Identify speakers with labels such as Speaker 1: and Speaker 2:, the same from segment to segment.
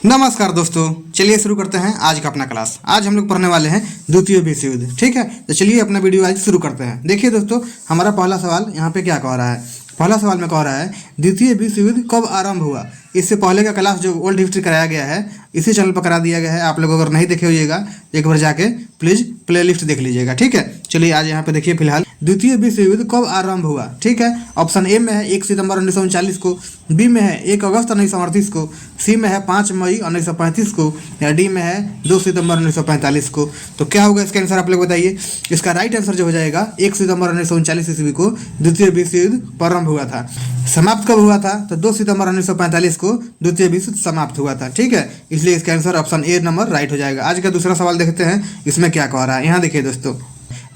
Speaker 1: नमस्कार दोस्तों, चलिए शुरू करते हैं आज का अपना क्लास। आज हम लोग पढ़ने वाले हैं द्वितीय विश्व युद्ध। ठीक है, तो चलिए अपना वीडियो आज शुरू करते हैं। देखिए दोस्तों, हमारा पहला सवाल यहाँ पे क्या कह रहा है। पहला सवाल में कह रहा है द्वितीय विश्व युद्ध कब आरंभ हुआ। इससे पहले का क्लास जो ओल्ड हिस्ट्री कराया गया है इसी चैनल पर करा दिया गया है। आप लोग अगर नहीं देखे होइएगा एक बार जाके प्लीज प्लेलिस्ट देख लीजिएगा। ठीक है, चलिए आज यहाँ पे देखिए फिलहाल द्वितीय विश्व युद्ध कब आरंभ हुआ। ठीक है, ऑप्शन ए में है 1 सितंबर 1939 को, बी में है 1 अगस्त 1938 को, सी में है 5 मई 1935 को, या डी में है 2 सितंबर 1945 को। तो क्या होगा इसका आंसर आप लोग बताइए। इसका राइट आंसर जो हो जाएगा 1 सितंबर 1939 ईस्वी को द्वितीय विश्व युद्ध प्रारंभ हुआ था। समाप्त कब हुआ था तो 2 सितंबर 1945 को द्वितीय विश्व युद्ध समाप्त हुआ था। ठीक है, इसलिए इसका answer option A number right हो जाएगा। आज का दूसरा सवाल देखते हैं इसमें क्या कह रहा है। यहाँ देखिए दोस्तों,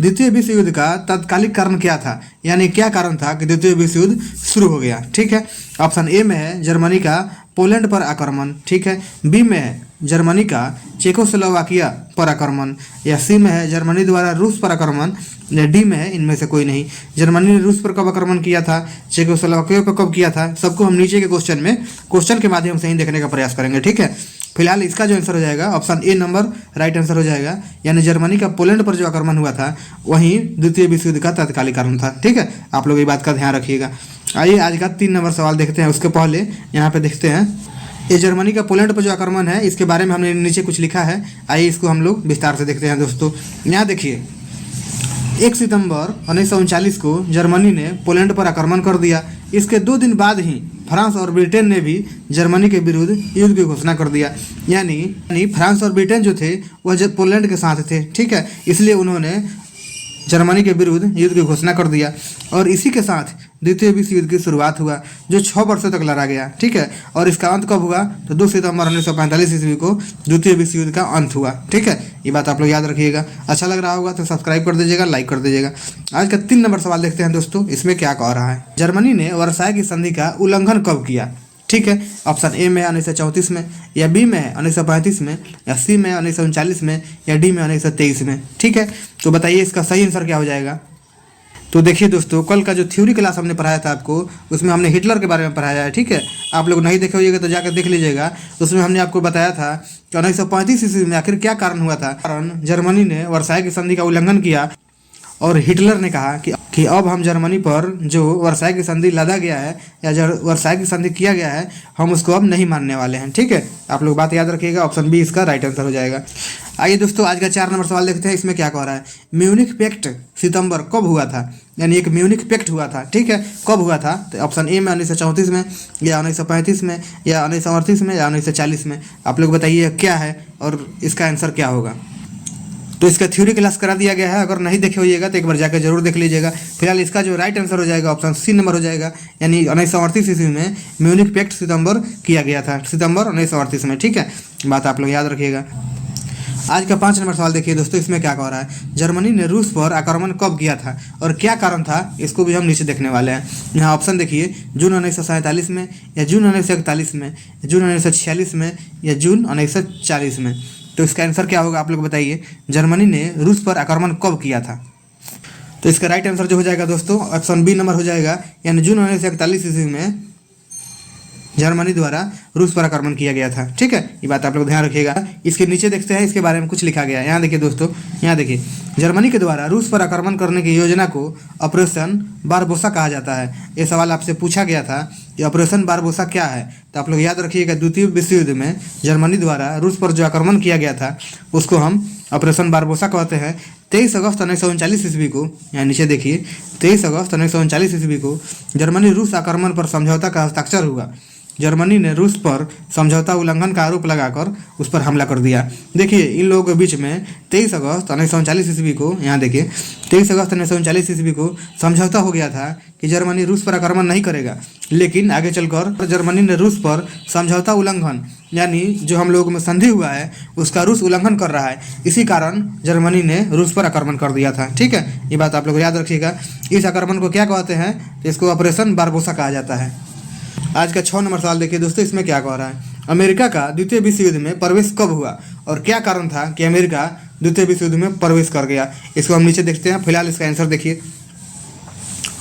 Speaker 1: द्वितीय विश्व युद्ध का तत्कालिक कारण क्या था, यानी क्या कारण था कि द्वितीय विश्व युद्ध शुरू हो गया। ठीक है, ऑप्शन ए में है जर्मनी का पोलैंड पर आक्रमण। ठीक है, बी में है जर्मनी का चेकोस्लोवाकिया पर आक्रमण, या सी में है जर्मनी द्वारा रूस पर आक्रमण, या डी में है इनमें से कोई नहीं। जर्मनी ने रूस पर कब आक्रमण किया था, चेकोस्लोवाकिया पर कब किया था, सबको हम नीचे के क्वेश्चन के माध्यम से ही देखने का प्रयास करेंगे। ठीक है, फिलहाल इसका जो आंसर हो जाएगा option A number right answer हो जाएगा, यानी जर्मनी का पोलैंड पर जो आक्रमण हुआ था वहीं द्वितीय विश्व युद्ध का तत्कालिक कारण था। ठीक है, आप लोग ये बात का ध्यान रखिएगा। आइए आज का 3 नंबर सवाल देखते हैं। उसके पहले यहाँ पे देखते हैं ये जर्मनी का पोलैंड पर जो आक्रमण है इसके बारे में हमने नीचे कुछ लिखा है। आइए इसको हम लोग विस्तार से देखते हैं दोस्तों। यहाँ देखिए 1 सितंबर 1939 को जर्मनी ने पोलैंड पर आक्रमण कर दिया। इसके 2 दिन बाद ही फ्रांस और ब्रिटेन ने भी जर्मनी के विरुद्ध युद्ध की घोषणा कर दिया। यानी फ्रांस और ब्रिटेन जो थे वह पोलैंड के साथ थे। ठीक है, इसलिए उन्होंने जर्मनी के विरुद्ध युद्ध की घोषणा कर दिया और इसी के साथ द्वितीय विश्व युद्ध की शुरुआत हुआ जो 6 वर्षों तक लड़ा गया। ठीक है, और इसका अंत कब हुआ तो 2 सितंबर 1945 ईस्वी को द्वितीय विश्व युद्ध का अंत हुआ। ठीक है, ये बात आप लोग याद रखिएगा। अच्छा लग रहा होगा तो सब्सक्राइब कर दीजिएगा, लाइक कर दीजिएगा। आज का 3 नंबर सवाल देखते हैं दोस्तों। इसमें क्या कह रहा है, जर्मनी ने वर्साई की संधि का उल्लंघन कब किया। ठीक है, ऑप्शन ए में 1934 में, या बी में 1935 में, या सी में 1939 में, या डी में 1923 में। ठीक है, तो बताइए इसका सही आंसर क्या हो जाएगा। तो देखिए दोस्तों, कल का जो थ्योरी क्लास हमने पढ़ाया था आपको उसमें हमने हिटलर के बारे में पढ़ाया है। ठीक है, आप लोग नहीं देखे होइएगा तो जाकर देख लीजिएगा। उसमें हमने आपको बताया था कि 1935 ईस्वी में आखिर क्या कारण हुआ था। कारण जर्मनी ने वर्साई की संधि का उल्लंघन किया और हिटलर ने कहा कि अब हम जर्मनी पर जो वर्साई की संधि लादा गया है या जो वर्साई की संधि किया गया है हम उसको अब नहीं मानने वाले हैं। ठीक है, आप लोग बात याद रखिएगा। ऑप्शन बी इसका राइट आंसर हो जाएगा। आइए दोस्तों, आज का 4 नंबर सवाल देखते हैं। इसमें क्या कह रहा है, म्यूनिख पैक्ट सितंबर कब हुआ था, यानी एक म्यूनिख पैक्ट हुआ था। ठीक है, कब हुआ था तो ऑप्शन ए में 1934 में, या 1935 में, या 1938 में, या 1940 में। आप लोग बताइए क्या है और इसका आंसर क्या होगा। तो इसका थ्योरी क्लास करा दिया गया है, अगर नहीं देखे होइएगा तो एक बार जाकर जरूर देख लीजिएगा। फिलहाल इसका जो राइट आंसर हो जाएगा ऑप्शन सी नंबर हो जाएगा, यानी 1938 ईस्वी में म्यूनिख पैक्ट सितंबर किया गया था, सितंबर 1938 में। ठीक है, बात आप लोग याद रखिएगा। आज का 5 नंबर सवाल देखिए दोस्तों। इसमें क्या कह रहा है, जर्मनी ने रूस पर आक्रमण कब किया था और क्या कारण था, इसको भी हम नीचे देखने वाले हैं। यहाँ ऑप्शन देखिए, जून 1947 में, या जून 1941 में, जून 1946 में, या जून 1940 में। तो इसका आंसर क्या होगा आप लोग बताइए। जर्मनी ने रूस पर आक्रमण कब किया था तो इसका राइट आंसर जो हो जाएगा दोस्तों ऑप्शन बी नंबर हो जाएगा, यानी जून 1941 ईस्वी में जर्मनी द्वारा रूस पर आक्रमण किया गया था। ठीक है, ये बात आप लोग ध्यान रखिएगा। इसके नीचे देखते हैं इसके बारे में कुछ लिखा गया है। यहाँ देखिए दोस्तों, यहाँ देखिए जर्मनी के द्वारा रूस पर आक्रमण करने की योजना को ऑपरेशन बारबोसा कहा जाता है। ये सवाल आपसे पूछा गया था कि ऑपरेशन बारबोसा क्या है, तो आप लोग याद रखिएगा द्वितीय विश्व युद्ध में जर्मनी द्वारा रूस पर जो आक्रमण किया गया था उसको हम ऑपरेशन बारबोसा कहते हैं। 23 अगस्त 1939 ईस्वी को, यहाँ नीचे देखिए 23 अगस्त 1939 ईस्वी को जर्मनी रूस आक्रमण पर समझौता का हस्ताक्षर हुआ। जर्मनी ने रूस पर समझौता उल्लंघन का आरोप लगाकर उस पर हमला कर दिया। देखिए इन लोगों के बीच में 23 अगस्त 1939 ईस्वी को, यहाँ देखिए 23 अगस्त 1939 ईस्वी को समझौता हो गया था कि जर्मनी रूस पर आक्रमण नहीं करेगा, लेकिन आगे चलकर जर्मनी ने रूस पर समझौता उल्लंघन, यानी जो हम लोगों में संधि हुआ है उसका रूस उल्लंघन कर रहा है, इसी कारण जर्मनी ने रूस पर आक्रमण कर दिया था। ठीक है, ये बात आप लोग याद रखिएगा। इस आक्रमण को क्या कहते हैं, इसको ऑपरेशन बारबोसा कहा जाता है। आज का 6 नंबर सवाल देखिए दोस्तों। इसमें क्या कह रहा है, अमेरिका का द्वितीय विश्व युद्ध में प्रवेश कब हुआ और क्या कारण था कि अमेरिका द्वितीय विश्व युद्ध में प्रवेश कर गया, इसको हम नीचे देखते हैं। फिलहाल इसका आंसर देखिए,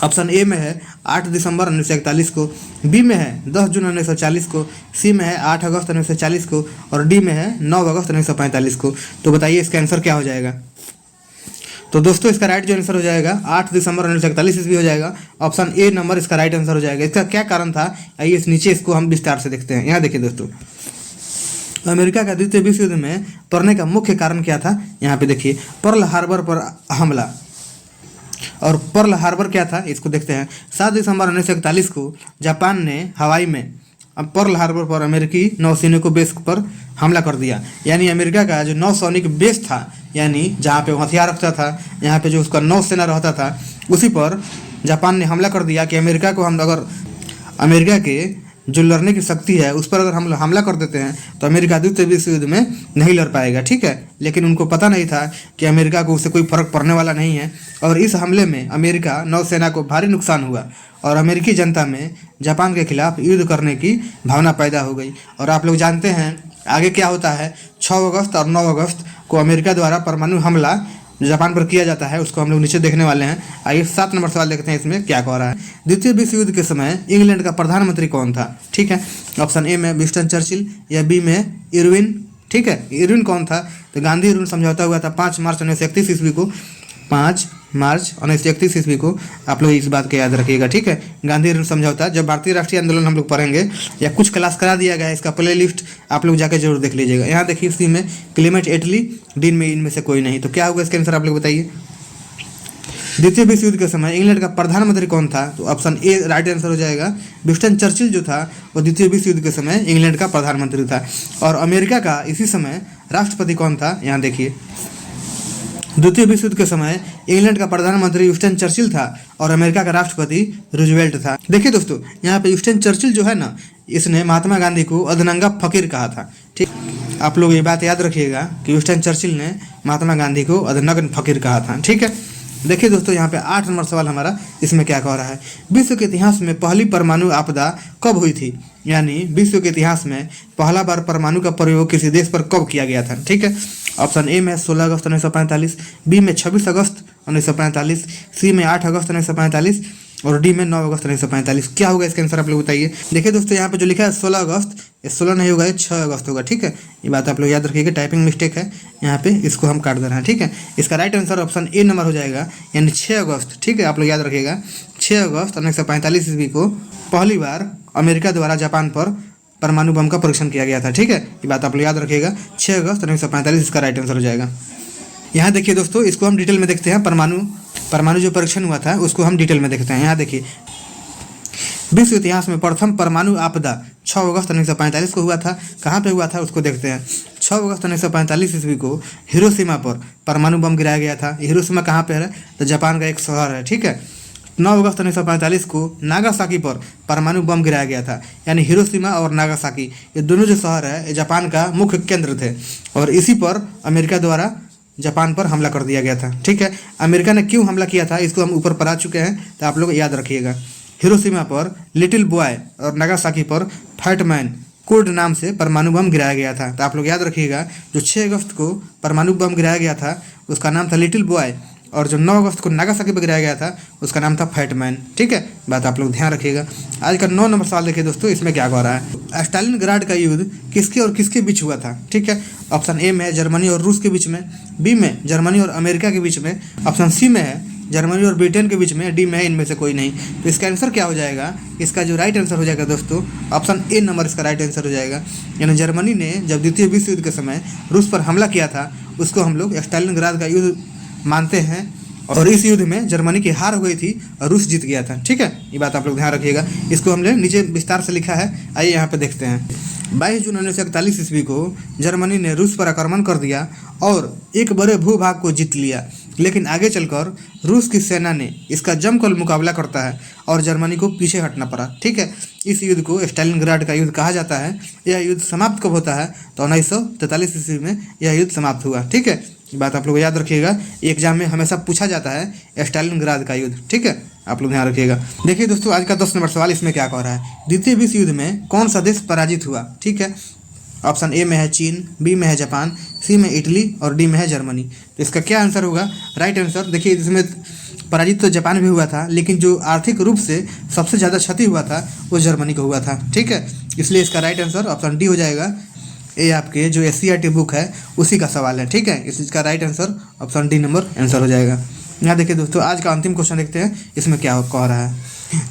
Speaker 1: ऑप्शन ए में है 8 दिसंबर 1941 को, बी में है 10 जून 1940 को, सी में है 8 अगस्त 1940 को और डी में है 9 अगस्त 1945 को। तो बताइए इसका आंसर क्या हो जाएगा। तो दोस्तों इसका राइट जो आंसर हो जाएगा 8 दिसंबर 1941 ईस्वी हो जाएगा। ऑप्शन ए नंबर इसका राइट आंसर हो जाएगा। इसका क्या कारण था, आइए इस नीचे इसको हम विस्तार से देखते हैं। यहाँ देखिए दोस्तों, अमेरिका का द्वितीय विश्व युद्ध में पड़ने का मुख्य कारण क्या था। यहाँ पे देखिए, पर्ल हार्बर पर हमला। और पर्ल हार्बर क्या था इसको देखते हैं। 7 दिसंबर 1941 को जापान ने हवाई में पर्ल हार्बर पर अमेरिकी नौसैनिकों बेस पर हमला कर दिया। यानी अमेरिका का जो नौसैनिक बेस था, यानी जहाँ पे वो हथियार रखता था, यहाँ पे जो उसका नौसेना रहता था, उसी पर जापान ने हमला कर दिया कि अमेरिका को हम अगर अमेरिका के जो लड़ने की शक्ति है उस पर अगर हम हमला कर देते हैं तो अमेरिका द्वितीय विश्व युद्ध में नहीं लड़ पाएगा। ठीक है, लेकिन उनको पता नहीं था कि अमेरिका को उससे कोई फर्क पड़ने वाला नहीं है। और इस हमले में अमेरिका नौसेना को भारी नुकसान हुआ और अमेरिकी जनता में जापान के खिलाफ युद्ध करने की भावना पैदा हो गई। और आप लोग जानते हैं आगे क्या होता है। 6 अगस्त और 9 अगस्त को अमेरिका द्वारा परमाणु हमला जापान पर किया जाता है, उसको हम लोग नीचे देखने वाले हैं। आइए 7 नंबर सवाल देखते हैं, इसमें क्या कह रहा है। द्वितीय विश्व युद्ध के समय इंग्लैंड का प्रधानमंत्री कौन था। ठीक है, ऑप्शन ए में विंस्टन चर्चिल या बी में इरविन। ठीक है, इरविन कौन था, तो गांधी इरविन समझौता हुआ था 5 मार्च 1931 ईस्वी को। 5 मार्च 1931 ईस्वी को आप लोग इस बात को याद रखिएगा। ठीक है, गांधी इरविन समझौता। जब भारतीय राष्ट्रीय आंदोलन हम लोग पढ़ेंगे या कुछ क्लास करा दिया गया है, इसका प्ले लिस्ट आप लोग जाकर जरूर देख लीजिएगा। यहाँ देखिए, सी में क्लेमेंट एटली, डी में इनमें से कोई नहीं। तो क्या होगा इसका आंसर आप लोग बताइए। द्वितीय विश्व युद्ध के समय इंग्लैंड का प्रधानमंत्री कौन था, तो ऑप्शन ए राइट आंसर हो जाएगा। विंस्टन चर्चिल जो था वो द्वितीय विश्व युद्ध के समय इंग्लैंड का प्रधानमंत्री था। और अमेरिका का इसी समय राष्ट्रपति कौन था, यहाँ देखिए। द्वितीय विश्व युद्ध के समय इंग्लैंड का प्रधानमंत्री विंस्टन चर्चिल था और अमेरिका का राष्ट्रपति रूजवेल्ट था। देखिए दोस्तों, यहाँ पे विंस्टन चर्चिल जो है ना, इसने महात्मा गांधी को अधनंगा फकीर कहा था। ठीक, आप लोग ये बात याद रखिएगा कि विंस्टन चर्चिल ने महात्मा गांधी को अधनंगा फकीर कहा था। ठीक है, देखिए दोस्तों, यहाँ पे 8 नंबर सवाल हमारा, इसमें क्या कह रहा है। विश्व के इतिहास में पहली परमाणु आपदा कब हुई थी। यानी विश्व के इतिहास में पहला बार परमाणु का प्रयोग किसी देश पर कब किया गया था। ठीक है, ऑप्शन ए में 16 अगस्त 1945, बी में 26 अगस्त 1945, सी में 8 अगस्त 1945 और डी में 9 अगस्त 1945। क्या होगा इसका आंसर आप लोग बताइए। देखिए दोस्तों, यहाँ पे जो लिखा है 16 अगस्त, ये 16 नहीं होगा, ये 6 अगस्त होगा। ठीक है, ये बात आप लोग याद रखिएगा, टाइपिंग मिस्टेक है यहाँ पे, इसको हम काट दे रहे हैं। ठीक है, इसका right answer option A number हो जाएगा, यानी 6 अगस्त। ठीक है, आप लोग याद रखिएगा, 6 अगस्त 1945 ईस्वी को पहली बार अमेरिका द्वारा जापान पर परमाणु बम का परीक्षण किया गया था। ठीक है, ये बात आप लोग याद रखिएगा, 6 अगस्त 1945 इसका राइट आंसर हो जाएगा। यहाँ देखिए दोस्तों, इसको हम डिटेल में देखते हैं। परमाणु जो परीक्षण हुआ था उसको हम डिटेल में देखते हैं। यहाँ देखिए, विश्व इतिहास में प्रथम परमाणु आपदा 6 अगस्त 1945 को हुआ था। कहाँ पे हुआ था उसको देखते हैं। 6 अगस्त 1945 ईस्वी को हिरोशिमा पर परमाणु बम गिराया गया था। हिरोशिमा कहाँ पे है, तो जापान का एक शहर है। ठीक है, 9 अगस्त 1945 को नागासाकी पर परमाणु बम गिराया गया था। यानी हिरोशिमा और नागासाकी ये दोनों जो शहर है ये जापान का मुख्य केंद्र थे और इसी पर अमेरिका द्वारा जापान पर हमला कर दिया गया था। ठीक है, अमेरिका ने क्यों हमला किया था इसको हम ऊपर पढ़ा चुके हैं, तो आप लोग याद रखिएगा। हिरोशिमा पर लिटिल बॉय और नागासाकी पर फैट मैन कोड नाम से परमाणु बम गिराया गया था। तो आप लोग याद रखिएगा, जो 6 अगस्त को परमाणु बम गिराया गया था उसका नाम था लिटिल बॉय और जो 9 अगस्त को नागासाकी पर गिराया गया था उसका नाम था फैट मैन। ठीक है, बात आप लोग ध्यान रखिएगा। आज का 9 नंबर सवाल देखिए दोस्तों, इसमें क्या कह रहा है। स्टालिनग्राड का युद्ध किसके और किसके बीच हुआ था। ठीक है, ऑप्शन ए में है जर्मनी और रूस के बीच में, बी में जर्मनी और अमेरिका के बीच में, ऑप्शन सी में है जर्मनी और ब्रिटेन के बीच में, डी में है इनमें से कोई नहीं। तो इसका आंसर क्या हो जाएगा, इसका जो राइट आंसर हो जाएगा दोस्तों, ऑप्शन ए नंबर इसका राइट आंसर हो जाएगा। यानी जर्मनी ने जब द्वितीय विश्व युद्ध के समय रूस पर हमला किया था उसको हम लोग स्टालिनग्राड का युद्ध मानते हैं और इस युद्ध में जर्मनी की हार हो गई थी और रूस जीत गया था। ठीक है, ये बात आप लोग ध्यान रखिएगा। इसको हमने नीचे विस्तार से लिखा है, आइए यहाँ पे देखते हैं। 22 जून 1941 ईस्वी को जर्मनी ने रूस पर आक्रमण कर दिया और एक बड़े भूभाग को जीत लिया, लेकिन आगे चलकर रूस की सेना ने इसका जमकर मुकाबला करता है और जर्मनी को पीछे हटना पड़ा। ठीक है, इस युद्ध को स्टालिनग्राड का युद्ध कहा जाता है। यह युद्ध समाप्त कब होता है, तो 1943 ईस्वी में यह युद्ध समाप्त हुआ। ठीक है, ये बात आप लोग याद रखिएगा, एग्जाम में हमेशा पूछा जाता है स्टालिनग्राड का युद्ध। ठीक है, आप लोग ध्यान रखिएगा। देखिए दोस्तों, आज का 10 नंबर सवाल, इसमें क्या कह रहा है। द्वितीय विश्व युद्ध में कौन सा देश पराजित हुआ। ठीक है, ऑप्शन ए में है चीन, बी में है जापान, सी में इटली और डी में है जर्मनी। तो इसका क्या आंसर होगा, राइट आंसर। देखिए इसमें पराजित तो जापान भी हुआ था, लेकिन जो आर्थिक रूप से सबसे ज़्यादा क्षति हुआ था वो जर्मनी को हुआ था। ठीक है, इसलिए इसका राइट आंसर ऑप्शन डी हो जाएगा। ये आपके जो SCERT बुक है उसी का सवाल है। ठीक है, इसका right answer option D number answer हो जाएगा। यहाँ देखिए दोस्तों, आज का अंतिम क्वेश्चन देखते हैं इसमें क्या कह रहा है।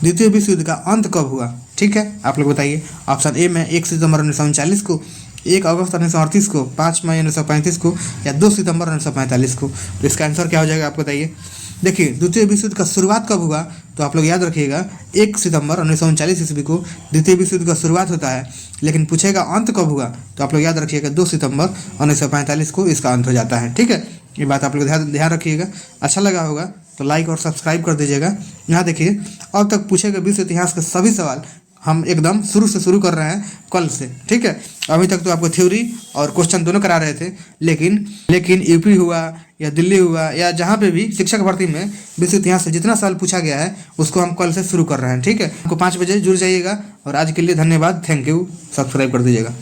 Speaker 1: द्वितीय विश्व युद्ध का अंत कब हुआ? ठीक है, आप लोग बताइए। ऑप्शन ए में 1 सितंबर 1939 को, 1 अगस्त 1938 को, 5 मई 1935 को, या 2 सितंबर 1945 को। तो इसका आंसर क्या हो जाएगा आप बताइए। देखिए, द्वितीय विश्व युद्ध का शुरुआत कब हुआ? तो आप लोग याद रखिएगा 1 सितंबर 1939 ईस्वी को द्वितीय विश्व युद्ध का शुरुआत होता है। लेकिन पूछेगा अंत कब हुआ, तो आप लोग याद रखिएगा 2 सितंबर 1945 को इसका अंत हो जाता है। ठीक है, ये बात आप लोग ध्यान रखिएगा। अच्छा लगा होगा तो लाइक और सब्सक्राइब कर दीजिएगा। यहाँ देखिए, अब तक पूछे गए विश्व इतिहास के सभी सवाल हम एकदम शुरू से शुरू कर रहे हैं कल से। ठीक है, अभी तक तो आपको थ्योरी और क्वेश्चन दोनों करा रहे थे, लेकिन यूपी हुआ या दिल्ली हुआ या जहाँ पे भी शिक्षक भर्ती में विश्व इतिहास से जितना सवाल पूछा गया है उसको हम कल से शुरू कर रहे हैं। ठीक है, आपको 5 बजे जुड़ जाइएगा। और आज के लिए धन्यवाद, थैंक यू, सब्सक्राइब कर दीजिएगा।